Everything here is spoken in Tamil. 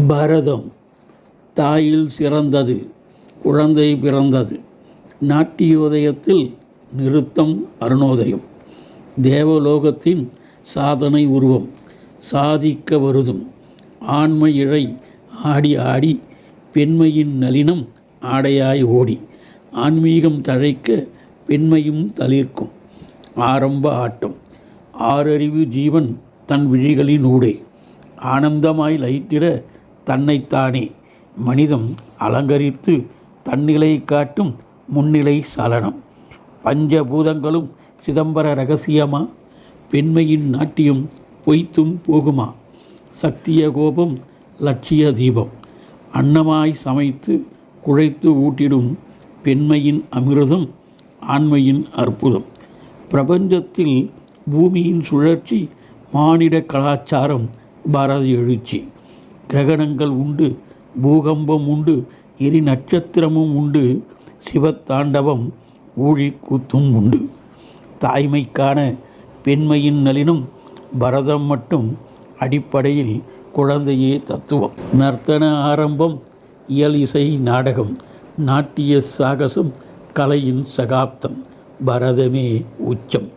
பரதம். தாயில் சிறந்தது, குழந்தை பிறந்தது. நாட்டியோதயத்தில் நிருத்தம் அருணோதயம். தேவலோகத்தின் சாதனை உருவம். சாதிக்க வருதும் ஆண்மை இழை ஆடி ஆடி பெண்மையின் நளினம் ஆடையாய் ஓடி. ஆன்மீகம் தழைக்க பெண்மையும் தளிர்க்கும். ஆரம்ப ஆட்டம். ஆறறிவு ஜீவன் தன் விழிகளின் ஊடே ஆனந்தமாய் லயித்திட தன்னைத்தானே மனிதம் அலங்கரித்து தன்னிலை காட்டும் முன்னிலை சலனம். பஞ்சபூதங்களும் சிதம்பர ரகசியமா? பெண்மையின் நாட்டியம் பொய்த்தும் போகுமா? சக்திய கோபம் லட்சிய தீபம். அன்னமாய் சமைத்து குழைத்து ஊட்டிடும் பெண்மையின் அமிர்தம் ஆண்மையின் அற்புதம். பிரபஞ்சத்தில் பூமியின் சுழற்சி மானிட கலாச்சாரம் பாரத எழுச்சி. கிரகணங்கள் உண்டு, பூகம்பம் உண்டு, எரி நட்சத்திரமும் உண்டு, சிவத்தாண்டவம் ஊழி கூத்தும் உண்டு. தாய்மைக்கான பெண்மையின் நளினம் பரதம் மட்டும். அடிப்படையில் குழந்தையே தத்துவம். நர்த்தன ஆரம்பம், இயல் இசை நாடகம், நாட்டிய சாகசம், கலையின் சகாப்தம். பரதமே உச்சம்.